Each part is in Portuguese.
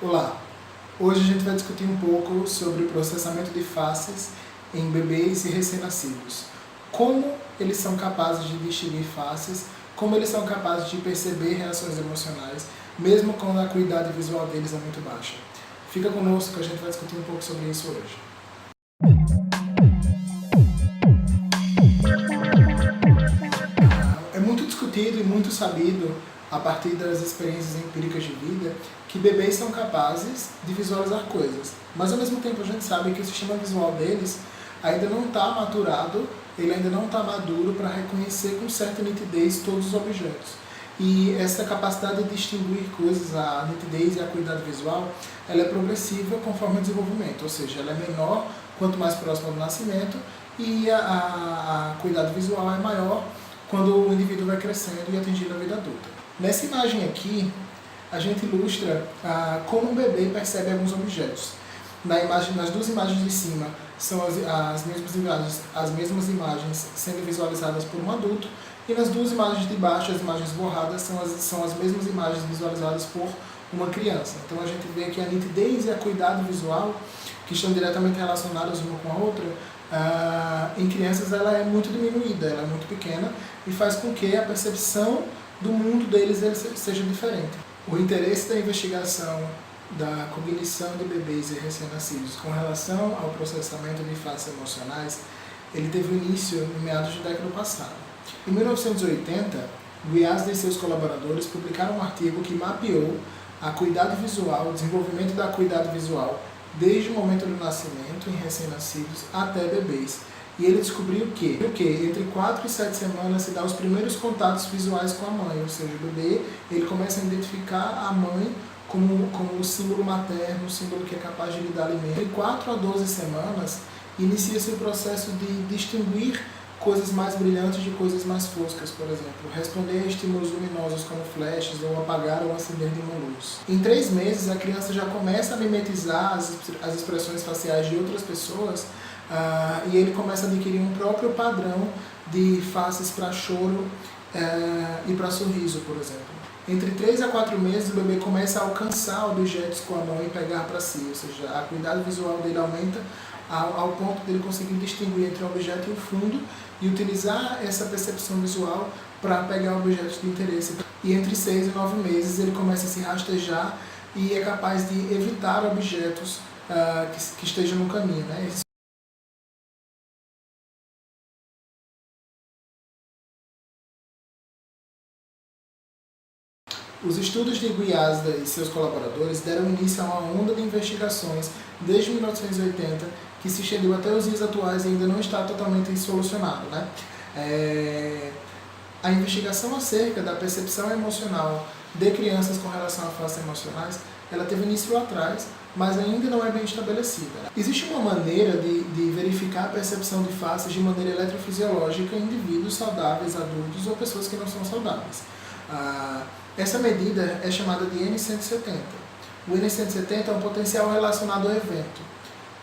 Olá! Hoje a gente vai discutir um pouco sobre o processamento de faces em bebês e recém-nascidos. Como eles são capazes de distinguir faces, como eles são capazes de perceber reações emocionais, mesmo quando a acuidade visual deles é muito baixa. Fica conosco que a gente vai discutir um pouco sobre isso hoje. É muito discutido e muito sabido, a partir das experiências empíricas de vida, que bebês são capazes de visualizar coisas. Mas ao mesmo tempo a gente sabe que o sistema visual deles ainda não está maturado, ele ainda não está maduro para reconhecer com certa nitidez todos os objetos. E essa capacidade de distinguir coisas, a nitidez e a acuidade visual, ela é progressiva conforme o desenvolvimento, ou seja, ela é menor quanto mais próximo do nascimento e a acuidade visual é maior quando o indivíduo vai crescendo e atingindo a vida adulta. Nessa imagem aqui, a gente ilustra como um bebê percebe alguns objetos. Nas duas imagens de cima são as mesmas imagens sendo visualizadas por um adulto, e nas duas imagens de baixo, as imagens borradas, são as mesmas imagens visualizadas por uma criança. Então a gente vê que a nitidez e a acuidade visual, que estão diretamente relacionadas uma com a outra, em crianças ela é muito diminuída, ela é muito pequena e faz com que a percepção do mundo deles seja diferente. O interesse da investigação da cognição de bebês e recém-nascidos com relação ao processamento de faces emocionais, ele teve início em meados da década passada. Em 1980, Guiazda e seus colaboradores publicaram um artigo que mapeou a acuidade visual, o desenvolvimento da acuidade visual desde o momento do nascimento em recém-nascidos até bebês. E ele descobriu que entre 4 e 7 semanas se dá os primeiros contatos visuais com a mãe, ou seja, o bebê ele começa a identificar a mãe como o símbolo materno, o símbolo que é capaz de lhe dar alimento. De 4 a 12 semanas inicia-se o processo de distinguir coisas mais brilhantes de coisas mais foscas, por exemplo, responder a estímulos luminosos como flashes, ou apagar ou acender de uma luz. Em 3 meses, a criança já começa a mimetizar as expressões faciais de outras pessoas, e ele começa a adquirir um próprio padrão de faces para choro e para sorriso, por exemplo. Entre 3 a 4 meses, o bebê começa a alcançar objetos com a mão e pegar para si, ou seja, a acuidade visual dele aumenta ao ponto de ele conseguir distinguir entre o objeto e o fundo e utilizar essa percepção visual para pegar objetos de interesse. E entre 6 e 9 meses, ele começa a se rastejar e é capaz de evitar objetos que estejam no caminho, né? Os estudos de Guiazda e seus colaboradores deram início a uma onda de investigações desde 1980 que se estendeu até os dias atuais e ainda não está totalmente solucionado, né? A investigação acerca da percepção emocional de crianças com relação a faces emocionais, ela teve início lá atrás, mas ainda não é bem estabelecida. Existe uma maneira de verificar a percepção de faces de maneira eletrofisiológica em indivíduos saudáveis, adultos ou pessoas que não são saudáveis. Essa medida é chamada de N170. O N170 é um potencial relacionado ao evento.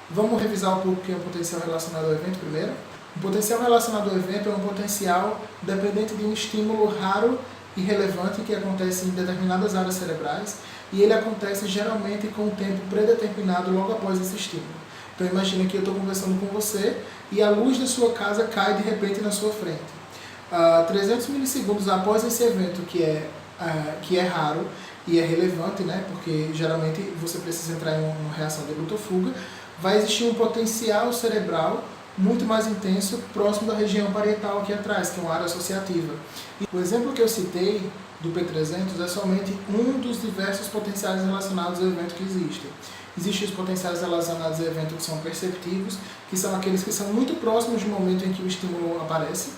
Vamos revisar um pouco o que é um potencial relacionado ao evento primeiro? Um potencial relacionado ao evento é um potencial dependente de um estímulo raro e relevante que acontece em determinadas áreas cerebrais, e ele acontece geralmente com um tempo predeterminado logo após esse estímulo. Então imagina que eu estou conversando com você e a luz da sua casa cai de repente na sua frente. 300 milissegundos após esse evento, que é raro e é relevante, né, porque geralmente você precisa entrar em uma reação de luta ou fuga, vai existir um potencial cerebral muito mais intenso próximo da região parietal aqui atrás, que é uma área associativa. E o exemplo que eu citei do P300 é somente um dos diversos potenciais relacionados ao evento que existem. Existem os potenciais relacionados ao evento que são perceptivos, que são aqueles que são muito próximos do momento em que o estímulo aparece.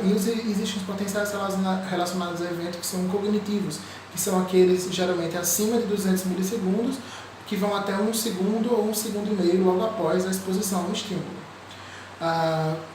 E existem os potenciais relacionados ao evento que são cognitivos, que são aqueles geralmente acima de 200 milissegundos, que vão até 1 segundo ou 1 segundo e meio logo após a exposição ao estímulo.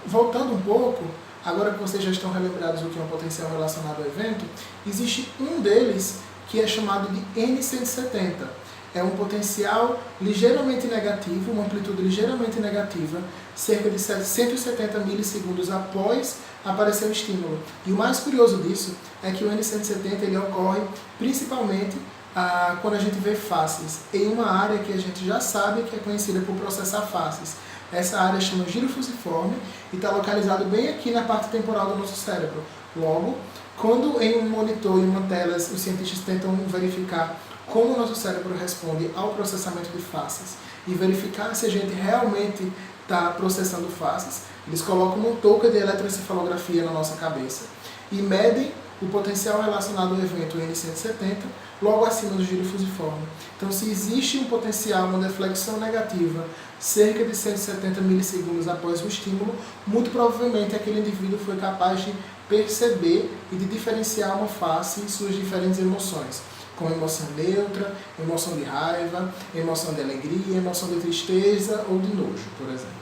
Voltando um pouco, agora que vocês já estão relembrados do que é um potencial relacionado ao evento, existe um deles que é chamado de N170. É um potencial ligeiramente negativo, uma amplitude ligeiramente negativa, cerca de 170 milissegundos após aparecer o estímulo. E o mais curioso disso é que o N170 ele ocorre principalmente quando a gente vê faces em uma área que a gente já sabe que é conhecida por processar faces. Essa área chama giro fusiforme e está localizado bem aqui na parte temporal do nosso cérebro. Logo, quando em um monitor, em uma tela, os cientistas tentam verificar como o nosso cérebro responde ao processamento de faces e verificar se a gente realmente está processando faces, eles colocam um touca de eletroencefalografia na nossa cabeça e medem o potencial relacionado ao evento N170 logo acima do giro fusiforme. Então, se existe um potencial, uma deflexão negativa, cerca de 170 milissegundos após o estímulo, muito provavelmente aquele indivíduo foi capaz de perceber e de diferenciar uma face em suas diferentes emoções, como emoção neutra, emoção de raiva, emoção de alegria, emoção de tristeza ou de nojo, por exemplo.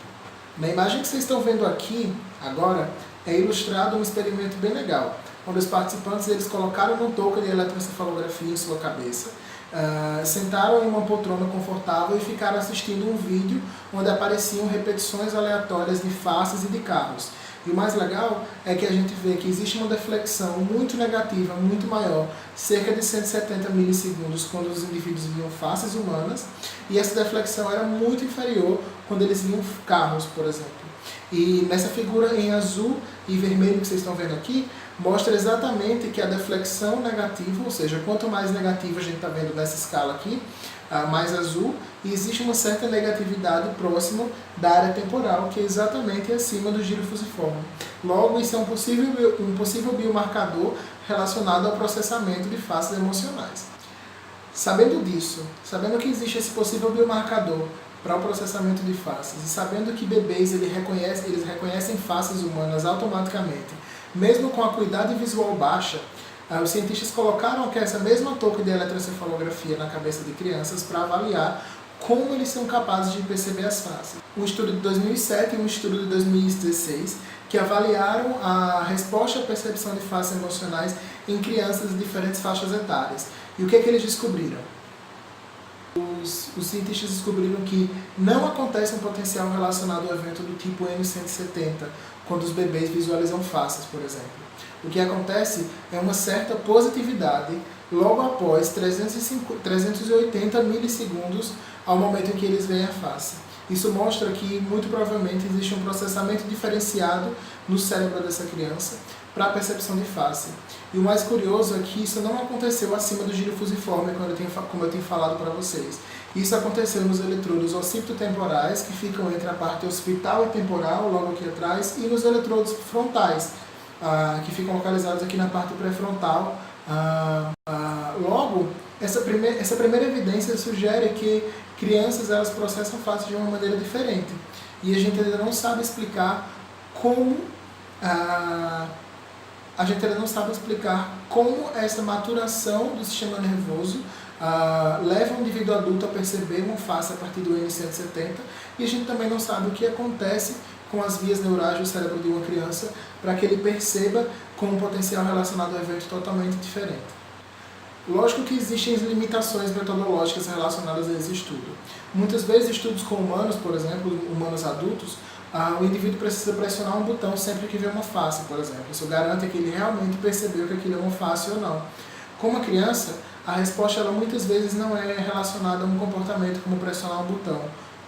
Na imagem que vocês estão vendo aqui, agora, é ilustrado um experimento bem legal, onde os participantes eles colocaram uma touca de eletroencefalografia em sua cabeça, sentaram em uma poltrona confortável e ficaram assistindo um vídeo onde apareciam repetições aleatórias de faces e de carros. E o mais legal é que a gente vê que existe uma deflexão muito negativa, muito maior, cerca de 170 milissegundos quando os indivíduos viam faces humanas, e essa deflexão era muito inferior quando eles viam carros, por exemplo. E nessa figura em azul e vermelho que vocês estão vendo aqui, mostra exatamente que a deflexão negativa, ou seja, quanto mais negativa a gente está vendo nessa escala aqui, mais azul, e existe uma certa negatividade próximo da área temporal, que é exatamente acima do giro fusiforme. Logo, isso é um possível biomarcador relacionado ao processamento de faces emocionais. Sabendo disso, sabendo que existe esse possível biomarcador para o processamento de faces, e sabendo que bebês eles reconhecem faces humanas automaticamente, mesmo com a acuidade visual baixa, os cientistas colocaram aqui essa mesma touca de eletroencefalografia na cabeça de crianças para avaliar como eles são capazes de perceber as faces. Um estudo de 2007 e um estudo de 2016 que avaliaram a resposta à percepção de faces emocionais em crianças de diferentes faixas etárias. E o que é que eles descobriram? Os cientistas descobriram que não acontece um potencial relacionado ao evento do tipo N170, quando os bebês visualizam faces, por exemplo. O que acontece é uma certa positividade logo após 380 milissegundos ao momento em que eles veem a face. Isso mostra que, muito provavelmente, existe um processamento diferenciado no cérebro dessa criança para a percepção de face. E o mais curioso é que isso não aconteceu acima do giro fusiforme, como eu tenho falado para vocês. Isso aconteceu nos eletrodos occipitotemporais, que ficam entre a parte occipital e temporal, logo aqui atrás, e nos eletrodos frontais, que ficam localizados aqui na parte pré-frontal. Logo, essa primeira evidência sugere que crianças elas processam faces de uma maneira diferente. E a gente ainda não sabe explicar como essa maturação do sistema nervoso leva um indivíduo adulto a perceber uma face a partir do N170, e a gente também não sabe o que acontece com as vias neurais do cérebro de uma criança para que ele perceba com um potencial relacionado a um evento totalmente diferente. Lógico que existem limitações metodológicas relacionadas a esse estudo. Muitas vezes, estudos com humanos, por exemplo, humanos adultos, o indivíduo precisa pressionar um botão sempre que vê uma face, por exemplo. Isso garante que ele realmente percebeu que aquilo é uma face ou não. Com uma criança, a resposta ela, muitas vezes não é relacionada a um comportamento como pressionar um botão,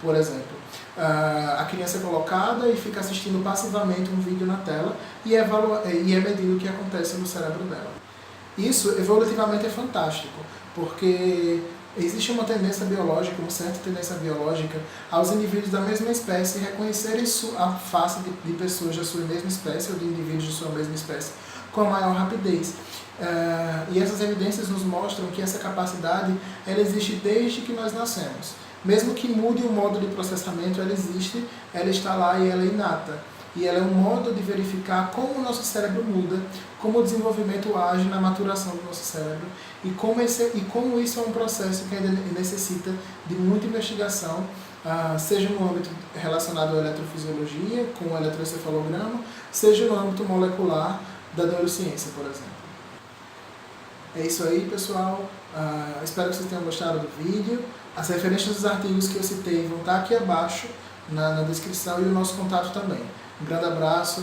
por exemplo. A criança é colocada e fica assistindo passivamente um vídeo na tela e é medido o que acontece no cérebro dela. Isso, evolutivamente, é fantástico, porque existe uma tendência biológica, uma certa tendência biológica, aos indivíduos da mesma espécie reconhecerem a face de pessoas da sua mesma espécie ou de indivíduos de sua mesma espécie com a maior rapidez. E essas evidências nos mostram que essa capacidade ela existe desde que nós nascemos. Mesmo que mude o modo de processamento, ela existe, ela está lá e ela é inata. E ela é um modo de verificar como o nosso cérebro muda, como o desenvolvimento age na maturação do nosso cérebro e como isso é um processo que ainda necessita de muita investigação, seja no âmbito relacionado à eletrofisiologia, com o eletroencefalograma, seja no âmbito molecular da neurociência, por exemplo. É isso aí, pessoal. Espero que vocês tenham gostado do vídeo. As referências dos artigos que eu citei vão estar aqui abaixo na descrição e o nosso contato também. Um grande abraço.